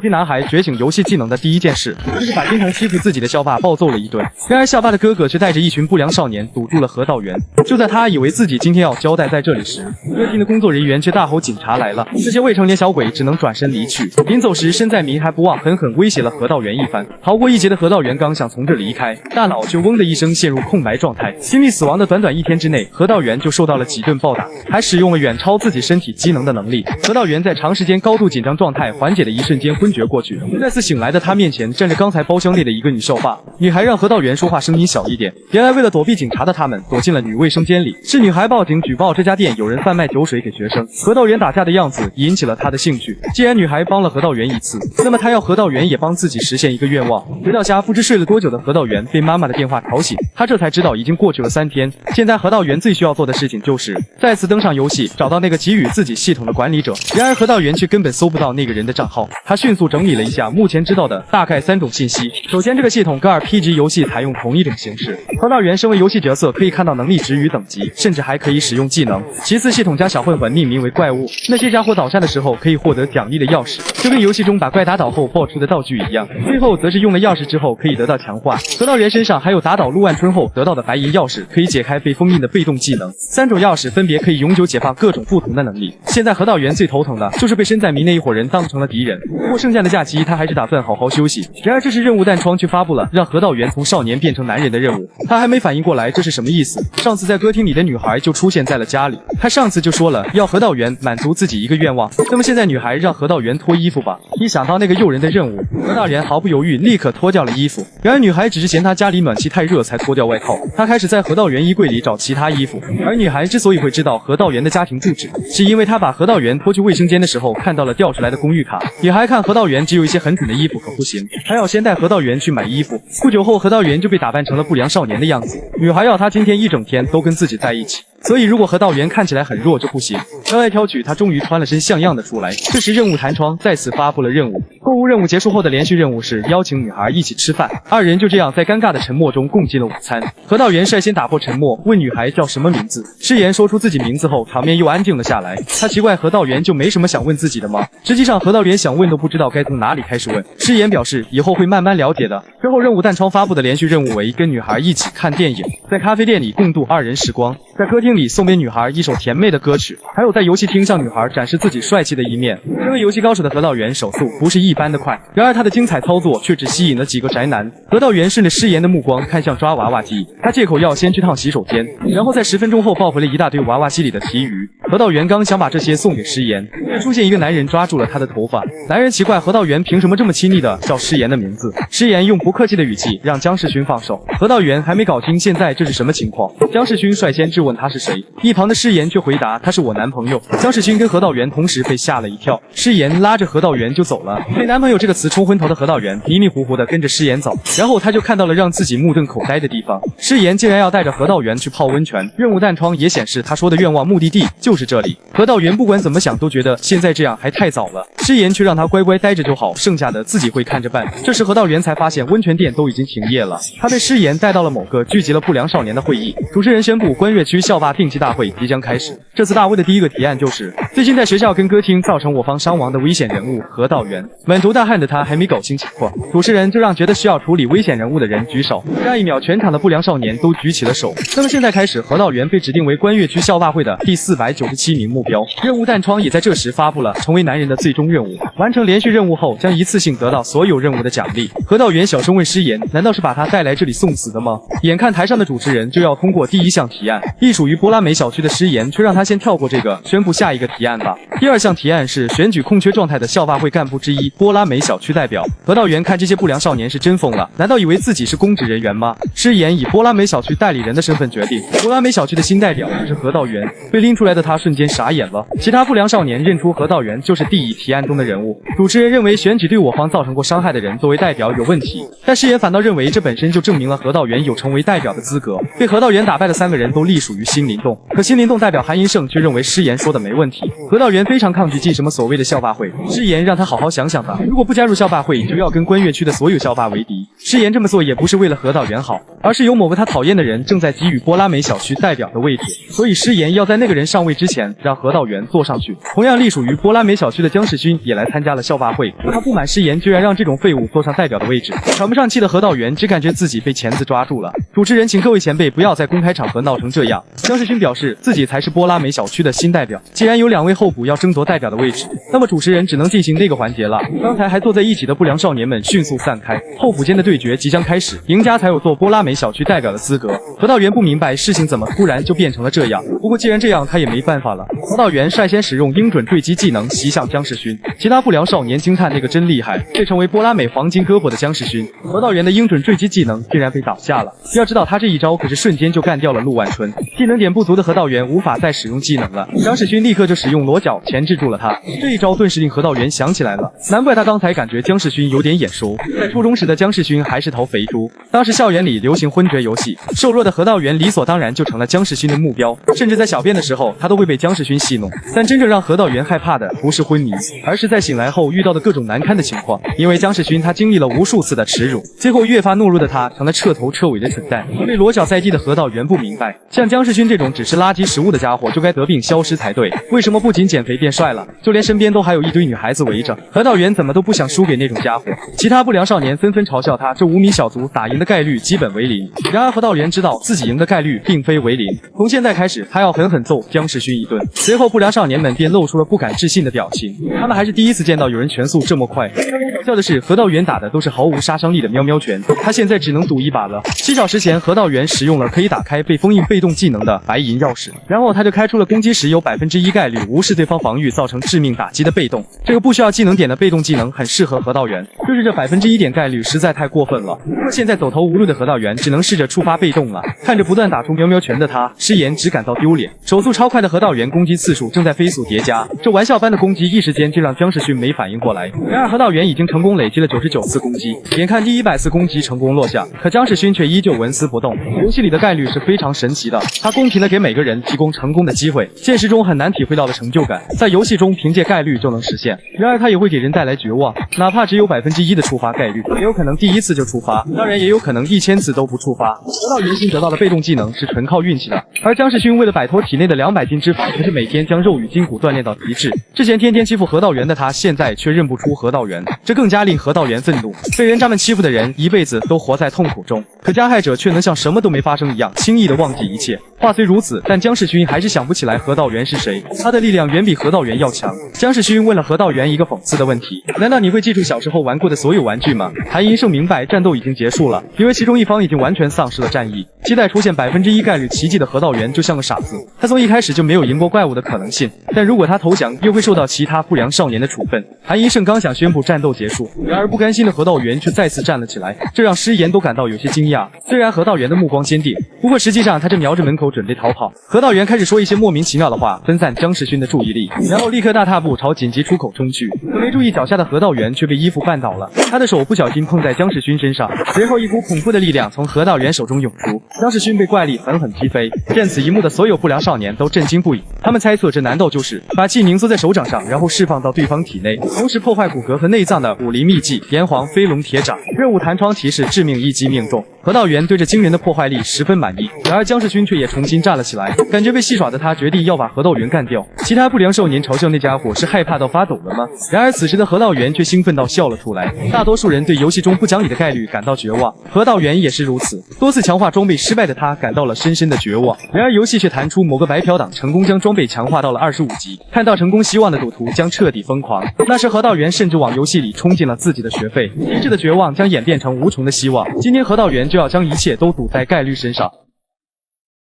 皮男孩觉醒游戏技能的第一件事，就是把经常欺负自己的校霸暴揍了一顿。然而校霸的哥哥却带着一群不良少年堵住了河道园。就在他以为自己今天要交代在这里时，歌厅的工作人员却大吼警察来了。这些未成年小鬼只能转身离去。临走时，身在民还不忘狠狠威胁了河道园一番。逃过一劫的河道园刚想从这里离开，大脑却嗡的一声陷入空白状态。经历死亡的短短1天之内，河道园就受到了几顿暴打，还使用了远超自己身体机能的能力。河道园在长时间高度紧张状态缓解的一瞬间昏厥过去。再次醒来的他面前站着刚才包厢内的一个女校霸。女孩让河道园说话声音小一点。原来为了躲避警察的他们躲进了女卫生间里，是女孩报警举报这家店有人贩卖酒水给学生。河道园打架的样子引起了他的兴趣。既然女孩帮了河道园一次，那么他要河道园也帮自己实现一个愿望。回到家不知睡了多久的河道园被妈妈的电话吵醒，他这才知道已经过去了3天。现在河道园最需要做的事情就是再次登上游戏，找到那个给予自己系统的管理者。然而河道园却根本搜不到那个人的账号。他迅速整理了一下目前知道的大概3种信息。首先，这个系统跟RPG级游戏采用同一种形式，河道园身为游戏角色可以看到能力值与等级，甚至还可以使用技能。其次，系统将小混混命名为怪物，那些家伙倒下的时候可以获得奖励的钥匙，就跟游戏中把怪打倒后爆出的道具一样。最后则是用了钥匙之后可以得到强化。河道园身上还有打倒陆万春后得到的白银钥匙，可以解开被封印的被动技能。3种钥匙分别可以永久解放各种不同的能力。现在河道园最头疼的就是被身在迷那一伙人当成了敌人。不过剩下的假期他还是打算好好休息。然而这时任务弹窗却发布了让河道园从少年变成男人的任务。他还没反应过来这是什么意思，上次在歌厅里的女孩就出现在了家里。他上次就说了要河道园满足自己一个愿望，那么现在女孩让河道园脱衣服吧。一想到那个诱人的任务，河道园毫不犹豫立刻脱掉了衣服。然而女孩只是嫌他家里暖气太热才脱掉外套。她开始在河道园衣柜里找其他衣服。而女孩之所以会知道河道园的家庭住址，是因为她把河道园拖去卫生间的时候看到了调出来的公寓卡。女孩看河道园只有一些很蠢的衣服可不行，还要先带河道园去买衣服。不久后河道园就被打扮成了不良少年的样子。女孩要他今天一整天都跟自己在一起，所以如果河道园看起来很弱就不行。挑来挑去，他终于穿了身像样的出来。这时任务弹窗再次发布了任务。购物任务结束后的连续任务是邀请女孩一起吃饭。2人就这样在尴尬的沉默中共进了午餐。河道园率先打破沉默，问女孩叫什么名字。诗妍说出自己名字后，场面又安静了下来。他奇怪河道园就没什么想问自己的吗？实际上河道园想问都不知道该从哪里开始问。诗妍表示以后会慢慢了解的。之后任务弹窗发布的连续任务为跟女孩一起看电影，在咖啡店里共度2人时光，在歌厅里送给女孩一首甜美的歌曲，还有在游戏厅向女孩展示自己帅气的一面。身为游戏高手的河道园手速不是一般的快，然而他的精彩操作却只吸引了几个宅男。河道园顺着诗妍的目光看向抓娃娃机，他借口要先去趟洗手间，然后在10分钟后抱回了一大堆娃娃机里的提鱼。河道园刚想把这些送给诗妍，却出现一个男人抓住了他的头发。男人奇怪河道园凭什么这么亲昵的叫诗妍的名字。诗妍用不客气的语气让姜世勋放手。河道园还没搞清现在这是什么情况，姜世勋率先质问他是谁，一旁的诗妍却回答他是我男朋友。姜世勋跟河道园同时被吓了一跳，诗妍拉着河道园就走了。被男朋友这个词冲昏头的河道园迷迷糊糊的跟着诗妍走，然后他就看到了让自己目瞪口呆的地方。诗妍竟然要带着河道园去泡温泉。任务弹窗也显示他说的愿望目的地就是这里。河道园不管怎么想都觉得现在这样还太早了，诗妍却让他乖乖待着就好，剩下的自己会看着办。这时河道园才发现温泉店都已经停业了。他被诗妍带到了某个聚集了不良少年的会议，主持人宣布关岳区校霸定期大会即将开始。这次大会的第一个提案就是最近在学校跟歌厅造成我方伤亡的危险人物河道园。满头大汗的他还没搞清情况，主持人就让觉得需要处理危险人物的人举手。下一秒全场的不良少年都举起了手。那么现在开始，河道园被指定为关岳区校霸会的第497名目标。任务弹窗也在这时发布了成为男人的最终任务，完成连续任务后将一次性得到所有任务的奖励。河道园小声问诗妍，难道是把他带来这里送死的吗？眼看台上的主持人就要通过第1项提案，隶属于波拉美小区的诗妍却让他先跳过这个，宣布下一个提案吧。第2项提案是选举空缺状态的校霸会干部之一波拉美小区代表。河道园看这些不良少年是真疯了，难道以为自己是公职人员吗？诗妍以波拉美小区代理人的身份决定，波拉美小区的新代表就是河道园。被拎出来的他瞬间傻眼了。其他不良少年认出河道园就是第一提案中的人物。主持人认为选举对我方造成过伤害的人作为代表有问题，但诗妍反倒认为这本身就证明了河道园有成为代表的资格。被河道园打败的3个人都隶属于新灵动，可新灵动代表韩银胜却认为诗妍说的没问题。河道园非常抗拒进什么所谓的校霸会，诗妍让他好好想想吧，如果不加入校霸会就要跟关岳区的所有校霸为敌。诗妍这么做也不是为了河道园好，而是有某个他讨厌的人正在给予波拉美小区代表的位置，所以诗妍要在那个人上位之之前，让何道元坐上去。同样隶属于波拉美小区的姜世勋也来参加了校霸会，他不满师言居然让这种废物坐上代表的位置，喘不上气的何道元只感觉自己被钳子抓住了。主持人请各位前辈不要在公开场合闹成这样。姜世勋表示自己才是波拉美小区的新代表，既然有2位候补要争夺代表的位置，那么主持人只能进行那个环节了。刚才还坐在一起的不良少年们迅速散开，候补间的对决即将开始，赢家才有做波拉美小区代表的资格。何道元不明白事情怎么突然就变成了这样，不过既然这样，他也没办法了。何道元率先使用鹰准坠击技能袭向姜世勋，其他不良少年惊叹那个真厉害，被称为波拉美黄金胳膊的姜世勋，何道元的鹰准坠击技能竟然被挡下了。要知道他这一招可是瞬间就干掉了陆万春，技能点不足的何道元无法再使用技能了，姜世勋立刻就使用裸脚钳制住了他，这一招顿时令何道元想起来了，难怪他刚才感觉姜世勋有点眼熟，在初中时的姜世勋还是头肥猪，当时校园里流行昏厥游戏，瘦弱的何道元理所当然就成了姜世勋的目标，甚至在小便的时候他都会被姜世勋戏弄。但真正让何道元害怕的不是昏迷，而是在醒来后遇到的各种难堪的情况，因为姜世勋他经历了无数次的耻辱，最后越发懦弱的他成了彻头彻尾的蠢蛋。被裸脚在地的何道元不明白，像姜世勋这种只是垃圾食物的家伙就该得病消失才对，为什么不仅减肥变帅了，就连身边都还有一堆女孩子围着，何道元怎么都不想输给那种家伙。其他不良少年纷纷嘲笑他这5米小卒打赢的概率基本为0，然而何道元知道自己赢的概率并非为0，从现在开始他要狠狠揍姜世勋一顿。随后不良少年们便露出了不敢置信的表情，他们还是第一次见到有人拳速这么快。搞笑的是何道元打的都是毫无杀伤力的喵喵拳，他现在只能赌一把了。7小时前何道元使用了可以打开被封印被动技能的白银钥匙，然后他就开出了攻击时有1%概率无视对方防御造成致命打击的被动，这个不需要技能点的被动技能很适合何道元，就是这1%点概率实在太过分了。不过现在走投无路的何道元只能试着触发被动了，看着不断打出喵喵拳的他，师言只感到丢脸。手速超快的何道元攻击次数正在飞速叠加，这玩笑般的攻击一时间就让姜世勋没反应过来。然而何道元已经成功累积了99次攻击，眼看第100次攻击成功落下，可姜世勋却依旧纹丝不动。游戏里的概率是非常神奇的，它公平的给每个人提供成功的机会，现实中很难体会到的成就感，在游戏中凭借概率就能实现。然而它也会给人带来绝望，哪怕只有1%的触发概率，也有可能第1次就触发，当然也有可能1000次都不触发。何道元新得到的被动技能是纯靠运气的，而姜世勋为了摆脱体内的200斤脂肪，可是每天将肉与筋骨锻炼到极致。之前天天欺负何道元的他，现在却认不出何道元，这更加令何道元愤怒。被人渣们欺负的人一辈子都活在痛苦中，可加害者却能像什么都没发生一样，轻易的忘记一切。话虽如此，但姜世勋还是想不起来何道元是谁，他的力量远比何道元要强。姜世勋问了何道元一个讽刺的问题：难道你会记住小时候玩过的所有玩具吗？韩银胜明白战斗已经结束了，因为其中一方已经完全丧失了战意。期待出现1%概率奇迹的何道元就像个傻子，他从一开始就没有赢过怪物的可能性，但如果他投降，又会受到其他不良少年的处分。韩银胜刚想宣布战斗结束，然而不甘心的何道元却再次站了起来，这让师言都感到有些惊讶。虽然何道元的目光坚定，不过实际上他正瞄着门口准备逃跑。何道元开始说一些莫名其妙的话，分散姜世勋的注意力，然后立刻大踏步朝紧急出口冲去。可没注意脚下的何道元却被衣服绊倒了，他的手不小心碰在姜世勋身上，随后一股恐怖的力量从何道元手中涌出，姜世勋被怪力狠狠踢飞。见此一幕的所有不良少年都震惊不已，他们猜测这难道就是把气凝缩在手掌上，然后释放到对方体内，同时破坏骨骼和内脏的武林秘技炎黄飞龙铁掌。任务弹窗提示致命一击命中。何道元对这惊人的破坏力十分满意，然而姜世勋却也重新站了起来，感觉被戏耍的他决定要把何道元干掉。其他不良少年嘲笑那家伙是害怕到发抖了吗？然而此时的何道元却兴奋到笑了出来。大多数人对游戏中不讲理的概率感到绝望，何道元也是如此，多次强化装备失败的他感到了深深的绝望。然而游戏却弹出某个白嫖党成功将装备强化到了25级，看到成功希望的赌徒将彻底疯狂。那时何道元甚至往游戏里充进了自己的学费，极致的绝望将演变成无穷的希望。今天何道元就要将一切都赌在概率身上。